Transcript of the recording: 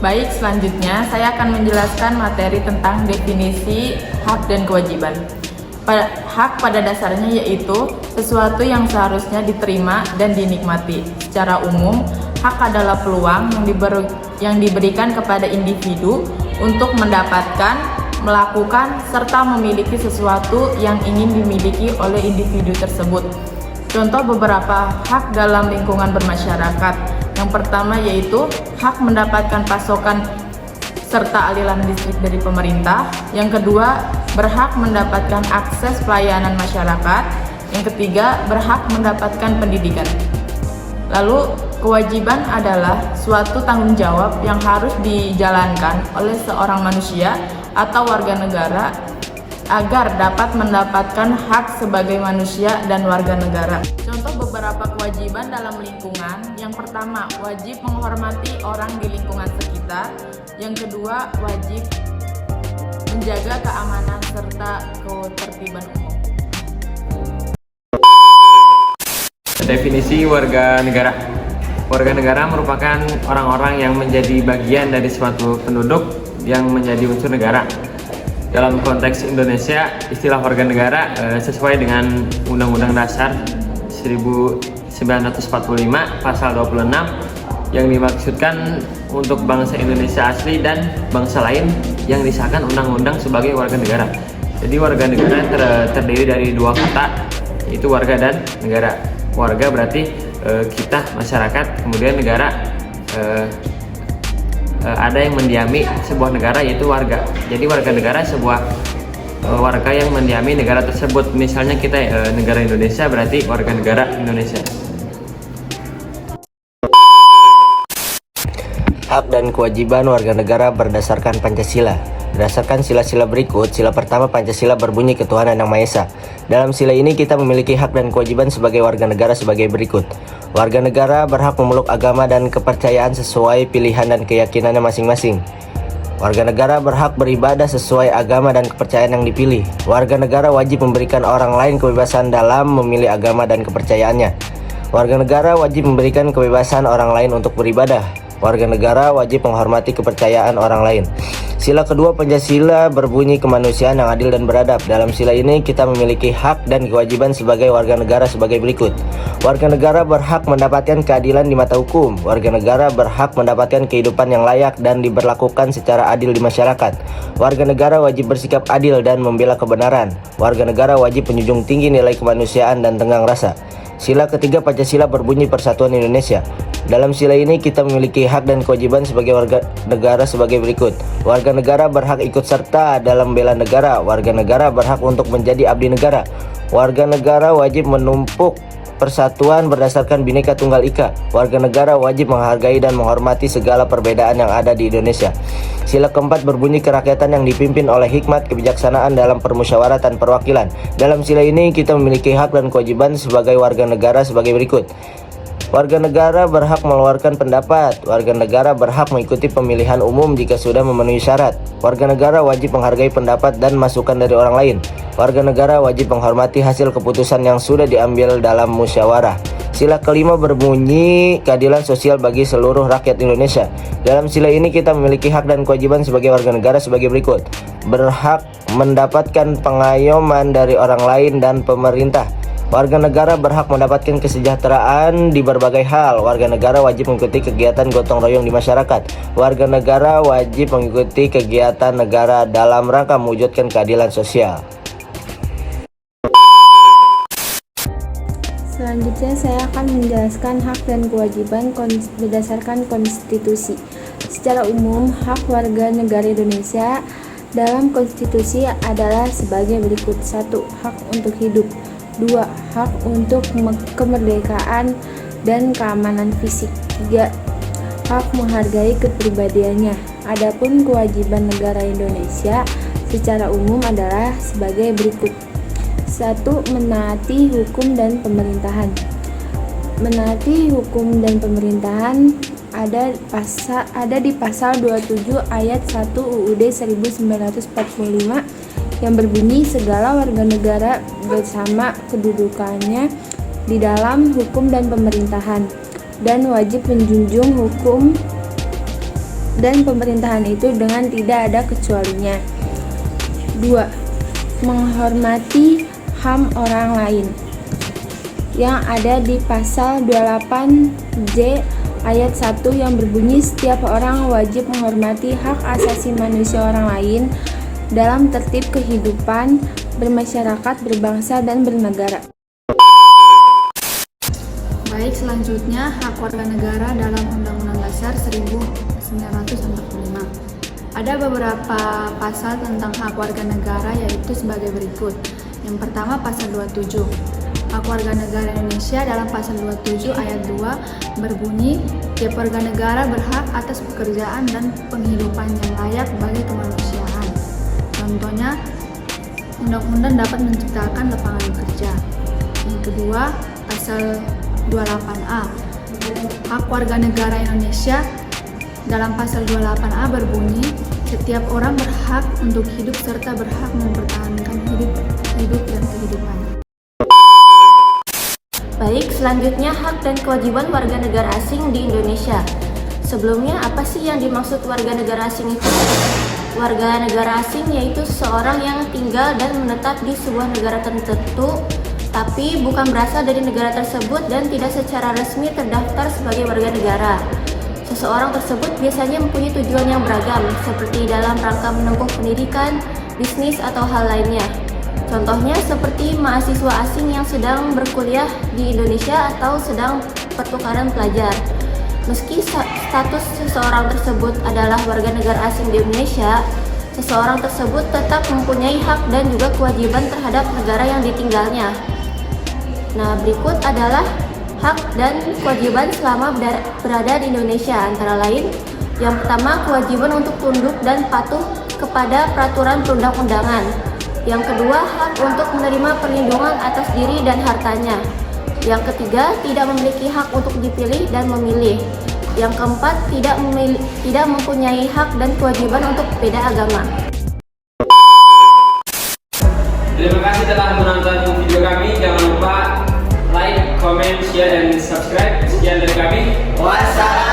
Baik, selanjutnya saya akan menjelaskan materi tentang definisi hak dan kewajiban. Hak pada dasarnya yaitu sesuatu yang seharusnya diterima dan dinikmati. Secara umum, hak adalah peluang yang diberikan kepada individu untuk mendapatkan, melakukan, serta memiliki sesuatu yang ingin dimiliki oleh individu tersebut. Contoh beberapa hak dalam lingkungan bermasyarakat. Yang pertama yaitu hak mendapatkan pasokan serta aliran listrik dari pemerintah. Yang kedua, berhak mendapatkan akses pelayanan masyarakat. Yang ketiga, berhak mendapatkan pendidikan. Lalu, kewajiban adalah suatu tanggung jawab yang harus dijalankan oleh seorang manusia atau warga negara agar dapat mendapatkan hak sebagai manusia dan warga negara. Contoh beberapa kewajiban dalam lingkungan. Yang pertama, wajib menghormati orang di lingkungan sekitar. Yang kedua, wajib menjaga keamanan serta ketertiban umum. Definisi warga negara. Warga negara merupakan orang-orang yang menjadi bagian dari suatu penduduk yang menjadi unsur negara. Dalam konteks Indonesia, istilah warga negara sesuai dengan Undang-Undang Dasar 1945 pasal 26 yang dimaksudkan untuk bangsa Indonesia asli dan bangsa lain yang disahkan undang-undang sebagai warga negara. Jadi warga negara terdiri dari dua kata, yaitu warga dan negara. Warga berarti kita, masyarakat, kemudian negara ada yang mendiami sebuah negara, yaitu warga. Jadi warga negara sebuah warga yang mendiami negara tersebut. Misalnya kita negara Indonesia, berarti warga negara Indonesia. Hak dan kewajiban warga negara berdasarkan Pancasila. Berdasarkan sila-sila berikut, sila pertama Pancasila berbunyi ketuhanan yang Maha Esa. Dalam sila ini kita memiliki hak dan kewajiban sebagai warga negara sebagai berikut. Warga negara berhak memeluk agama dan kepercayaan sesuai pilihan dan keyakinannya masing-masing. Warga negara berhak beribadah sesuai agama dan kepercayaan yang dipilih. Warga negara wajib memberikan orang lain kebebasan dalam memilih agama dan kepercayaannya. Warga negara wajib memberikan kebebasan orang lain untuk beribadah. Warga negara wajib menghormati kepercayaan orang lain. Sila kedua Pancasila berbunyi kemanusiaan yang adil dan beradab. Dalam sila ini kita memiliki hak dan kewajiban sebagai warga negara sebagai berikut. Warga negara berhak mendapatkan keadilan di mata hukum. Warga negara berhak mendapatkan kehidupan yang layak dan diberlakukan secara adil di masyarakat. Warga negara wajib bersikap adil dan membela kebenaran. Warga negara wajib menjunjung tinggi nilai kemanusiaan dan tenggang rasa. Sila ketiga Pancasila berbunyi Persatuan Indonesia. Dalam sila ini kita memiliki hak dan kewajiban sebagai warga negara sebagai berikut. Warga negara berhak ikut serta dalam bela negara. Warga negara berhak untuk menjadi abdi negara. Warga negara wajib menumpuk persatuan berdasarkan Bhinneka Tunggal Ika. Warga negara wajib menghargai dan menghormati segala perbedaan yang ada di Indonesia. Sila keempat berbunyi kerakyatan yang dipimpin oleh hikmat kebijaksanaan dalam permusyawaratan perwakilan. Dalam sila ini kita memiliki hak dan kewajiban sebagai warga negara sebagai berikut. Warga negara berhak mengeluarkan pendapat. Warga negara berhak mengikuti pemilihan umum jika sudah memenuhi syarat. Warga negara wajib menghargai pendapat dan masukan dari orang lain. Warga negara wajib menghormati hasil keputusan yang sudah diambil dalam musyawarah. Sila kelima berbunyi keadilan sosial bagi seluruh rakyat Indonesia. Dalam sila ini kita memiliki hak dan kewajiban sebagai warga negara sebagai berikut. Berhak mendapatkan pengayoman dari orang lain dan pemerintah. Warga negara berhak mendapatkan kesejahteraan di berbagai hal. Warga negara wajib mengikuti kegiatan gotong royong di masyarakat. Warga negara wajib mengikuti kegiatan negara dalam rangka mewujudkan keadilan sosial. Selanjutnya saya akan menjelaskan hak dan kewajiban berdasarkan konstitusi. Secara umum, hak warga negara Indonesia dalam konstitusi adalah sebagai berikut. 1. Hak untuk hidup. 2. Hak untuk kemerdekaan dan keamanan fisik. 3. Hak menghargai kepribadiannya. Adapun kewajiban negara Indonesia secara umum adalah sebagai berikut. 1. Menaati hukum dan pemerintahan. Menaati hukum dan pemerintahan ada di pasal 27 ayat 1 UUD 1945 yang berbunyi segala warga negara bersama kedudukannya di dalam hukum dan pemerintahan dan wajib menjunjung hukum dan pemerintahan itu dengan tidak ada kecualinya. 2. Menghormati HAM orang lain yang ada di pasal 28J ayat 1 yang berbunyi setiap orang wajib menghormati hak asasi manusia orang lain dalam tertib kehidupan, bermasyarakat, berbangsa, dan bernegara. Baik, selanjutnya hak warga negara dalam Undang-Undang Dasar 1945. Ada beberapa pasal tentang hak warga negara yaitu sebagai berikut. Yang pertama pasal 27. Hak warga negara Indonesia dalam pasal 27 ayat 2 berbunyi, tiap warga negara berhak atas pekerjaan dan penghidupan yang layak bagi kemanusiaan. Contohnya, undang-undang dapat menciptakan lapangan kerja. Yang kedua, pasal 28A. Hak warga negara Indonesia dalam pasal 28A berbunyi, setiap orang berhak untuk hidup serta berhak mempertahankan hidup dan kehidupan. Baik, selanjutnya hak dan kewajiban warga negara asing di Indonesia. Sebelumnya, apa sih yang dimaksud warga negara asing itu? Warga negara asing yaitu seseorang yang tinggal dan menetap di sebuah negara tertentu, tapi bukan berasal dari negara tersebut dan tidak secara resmi terdaftar sebagai warga negara. Seseorang tersebut biasanya mempunyai tujuan yang beragam, seperti dalam rangka menempuh pendidikan, bisnis, atau hal lainnya. Contohnya seperti mahasiswa asing yang sedang berkuliah di Indonesia atau sedang pertukaran pelajar. Meski status seseorang tersebut adalah warga negara asing di Indonesia, seseorang tersebut tetap mempunyai hak dan juga kewajiban terhadap negara yang ditinggalnya. Nah, berikut adalah hak dan kewajiban selama berada di Indonesia, antara lain, yang pertama, kewajiban untuk tunduk dan patuh kepada peraturan perundang-undangan. Yang kedua, hak untuk menerima perlindungan atas diri dan hartanya. Yang ketiga, tidak memiliki hak untuk dipilih dan memilih. Yang keempat, tidak mempunyai hak dan kewajiban untuk beda agama. Terima kasih telah menonton video kami. Jangan lupa like, comment, share, dan subscribe. Sekian dari kami. Wassalam.